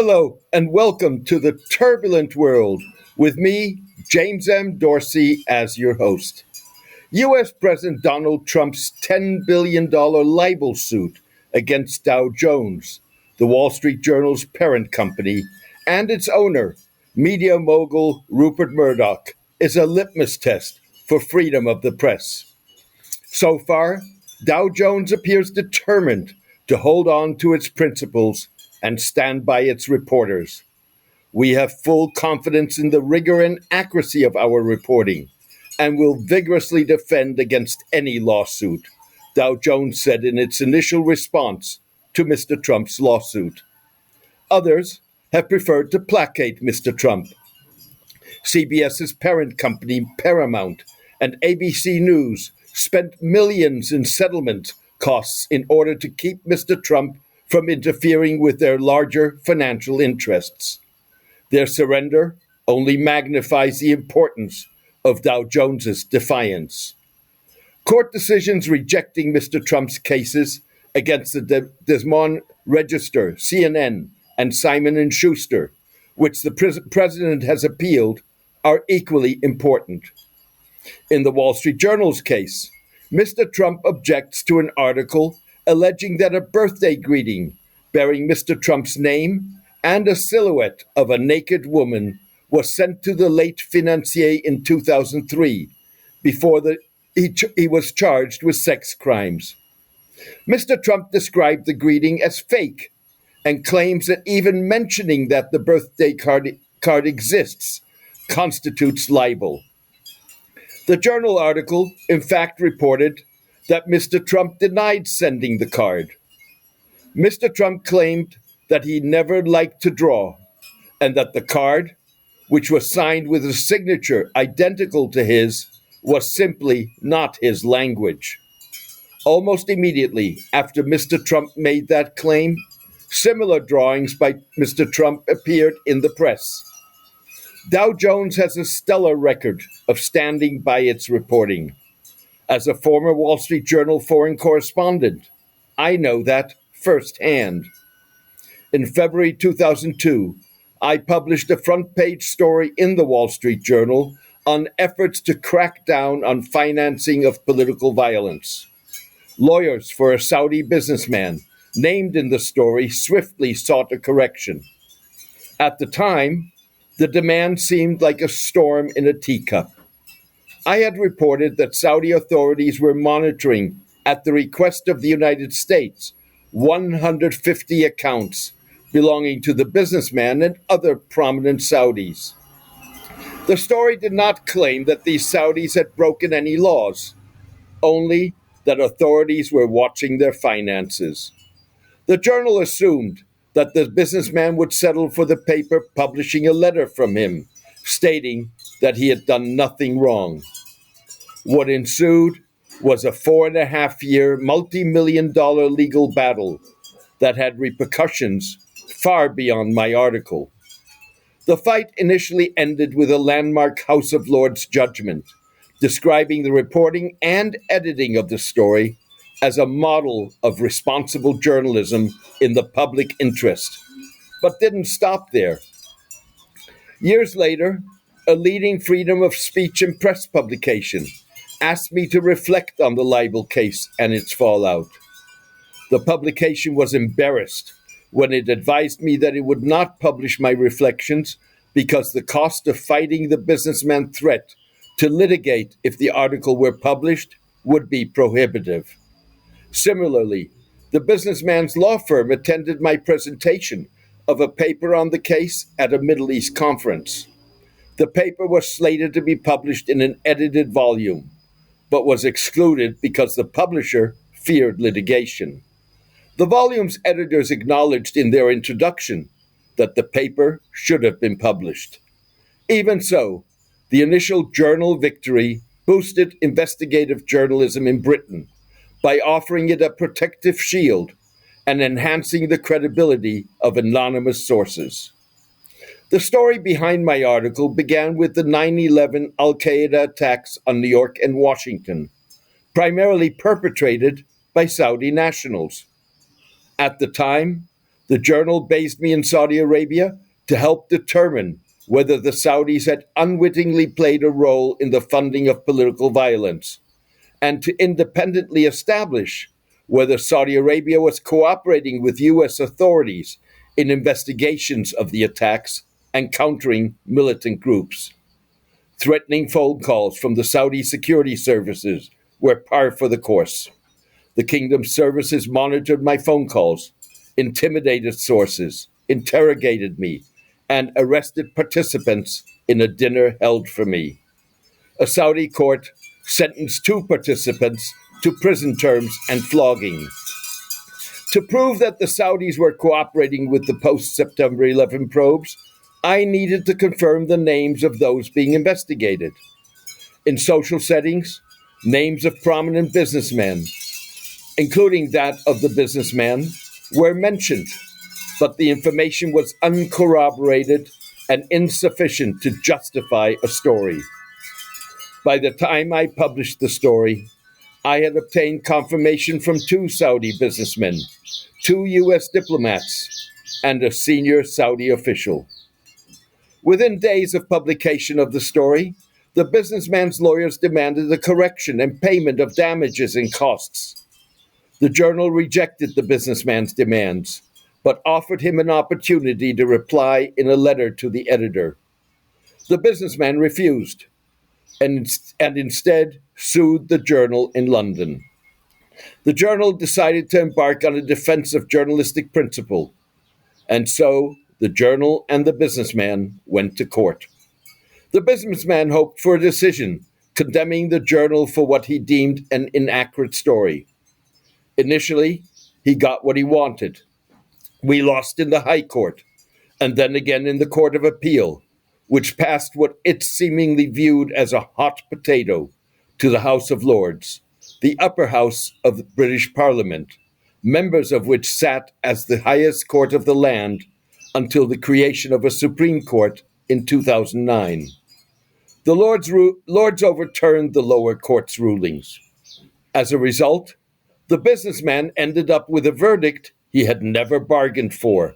Hello, and welcome to the turbulent world with me, James M. Dorsey, as your host. U.S. President Donald Trump's $10 billion libel suit against Dow Jones, the Wall Street Journal's parent company, and its owner, media mogul Rupert Murdoch, is a litmus test for freedom of the press. So far, Dow Jones appears determined to hold on to its principles and stand by its reporters. We have full confidence in the rigor and accuracy of our reporting and will vigorously defend against any lawsuit, Dow Jones said in its initial response to Mr. Trump's lawsuit. Others have preferred to placate Mr. Trump. CBS's parent company, Paramount, and ABC News spent millions in settlement costs in order to keep Mr. Trump from interfering with their larger financial interests. Their surrender only magnifies the importance of Dow Jones's defiance. Court decisions rejecting Mr. Trump's cases against the Des Moines Register, CNN, and Simon & Schuster, which the president has appealed, are equally important. In the Wall Street Journal's case, Mr. Trump objects to an article alleging that a birthday greeting bearing Mr. Trump's name and a silhouette of a naked woman was sent to the late financier in 2003 before he was charged with sex crimes. Mr. Trump described the greeting as fake and claims that even mentioning that the birthday card exists constitutes libel. The Journal article, in fact, reported that Mr. Trump denied sending the card. Mr. Trump claimed that he never liked to draw and that the card, which was signed with a signature identical to his, was simply not his language. Almost immediately after Mr. Trump made that claim, similar drawings by Mr. Trump appeared in the press. Dow Jones has a stellar record of standing by its reporting. As a former Wall Street Journal foreign correspondent, I know that firsthand. In February 2002, I published a front-page story in the Wall Street Journal on efforts to crack down on financing of political violence. Lawyers for a Saudi businessman named in the story swiftly sought a correction. At the time, the demand seemed like a storm in a teacup. I had reported that Saudi authorities were monitoring, at the request of the United States, 150 accounts belonging to the businessman and other prominent Saudis. The story did not claim that these Saudis had broken any laws, only that authorities were watching their finances. The Journal assumed that the businessman would settle for the paper publishing a letter from him, stating that he had done nothing wrong. What ensued was a 4.5-year, multi-million-dollar legal battle that had repercussions far beyond my article. The fight initially ended with a landmark House of Lords judgment, describing the reporting and editing of the story as a model of responsible journalism in the public interest, but didn't stop there. Years later, a leading freedom of speech and press publication asked me to reflect on the libel case and its fallout. The publication was embarrassed when it advised me that it would not publish my reflections because the cost of fighting the businessman threat to litigate if the article were published would be prohibitive. Similarly, the businessman's law firm attended my presentation of a paper on the case at a Middle East conference. The paper was slated to be published in an edited volume, but was excluded because the publisher feared litigation. The volume's editors acknowledged in their introduction that the paper should have been published. Even so, the initial journal victory boosted investigative journalism in Britain by offering it a protective shield and enhancing the credibility of anonymous sources. The story behind my article began with the 9/11 al-Qaeda attacks on New York and Washington, primarily perpetrated by Saudi nationals. At the time, The journal based me in Saudi Arabia to help determine whether the Saudis had unwittingly played a role in the funding of political violence, and to independently establish whether Saudi Arabia was cooperating with US authorities in investigations of the attacks and countering militant groups. Threatening phone calls from the Saudi security services were par for the course. The kingdom's services monitored my phone calls, intimidated sources, interrogated me, and arrested participants in a dinner held for me. A Saudi court sentenced 2 participants to prison terms and flogging. To prove that the Saudis were cooperating with the post-September 11 probes, I needed to confirm the names of those being investigated. In social settings, names of prominent businessmen, including that of the businessman, were mentioned, but the information was uncorroborated and insufficient to justify a story. By the time I published the story, I had obtained confirmation from 2 Saudi businessmen, 2 US diplomats, and a senior Saudi official. Within days of publication of the story, the businessman's lawyers demanded the correction and payment of damages and costs. The journal rejected the businessman's demands, but offered him an opportunity to reply in a letter to the editor. The businessman refused and instead sued the journal in London. The journal decided to embark on a defense of journalistic principle, and so the journal and the businessman went to court. The businessman hoped for a decision condemning the journal for what he deemed an inaccurate story. Initially, he got what he wanted. We lost in the High Court, and then again in the Court of Appeal, which passed what it seemingly viewed as a hot potato to the House of Lords, the upper house of the British Parliament, members of which sat as the highest court of the land until the creation of a Supreme Court in 2009. The Lords overturned the lower court's rulings. As a result, the businessman ended up with a verdict he had never bargained for,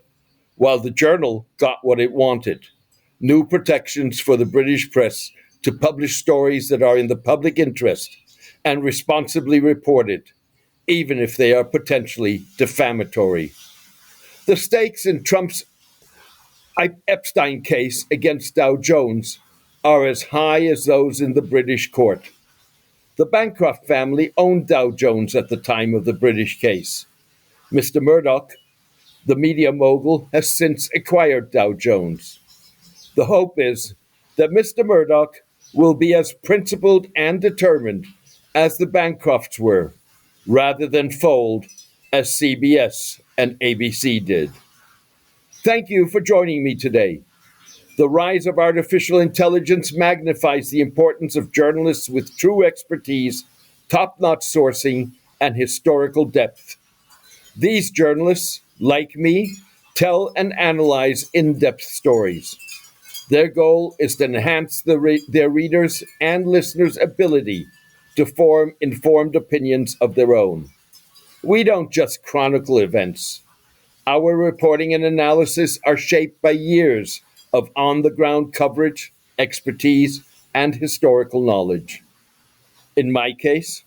while the journal got what it wanted: new protections for the British press to publish stories that are in the public interest and responsibly reported, even if they are potentially defamatory. The stakes in Trump's Epstein case against Dow Jones are as high as those in the British court. The Bancroft family owned Dow Jones at the time of the British case. Mr. Murdoch, the media mogul, has since acquired Dow Jones. The hope is that Mr. Murdoch will be as principled and determined as the Bancrofts were, rather than fold as CBS and ABC did. Thank you for joining me today. The rise of artificial intelligence magnifies the importance of journalists with true expertise, top-notch sourcing, and historical depth. These journalists, like me, tell and analyze in-depth stories. Their goal is to enhance their readers' and listeners' ability to form informed opinions of their own. We don't just chronicle events. Our reporting and analysis are shaped by years of on-the-ground coverage, expertise, and historical knowledge. In my case,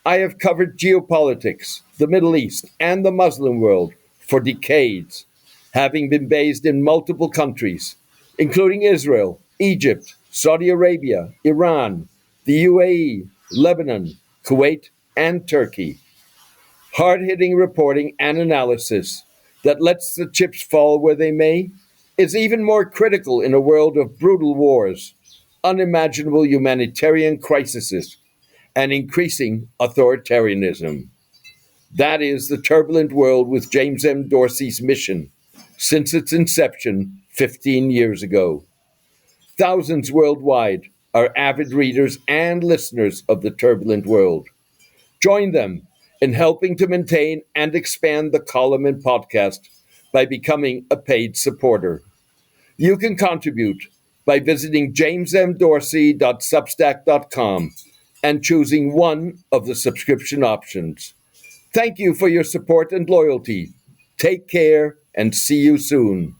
I have covered geopolitics, the Middle East, and the Muslim world for decades, having been based in multiple countries, including Israel, Egypt, Saudi Arabia, Iran, the UAE, Lebanon, Kuwait, and Turkey. Hard-hitting reporting and analysis that lets the chips fall where they may is even more critical in a world of brutal wars, unimaginable humanitarian crises, and increasing authoritarianism. That is the turbulent world with James M. Dorsey's mission since its inception 15 years ago. Thousands worldwide are avid readers and listeners of the turbulent world. Join them in helping to maintain and expand the column and podcast by becoming a paid supporter. You can contribute by visiting jamesmdorsey.substack.com and choosing one of the subscription options. Thank you for your support and loyalty. Take care and see you soon.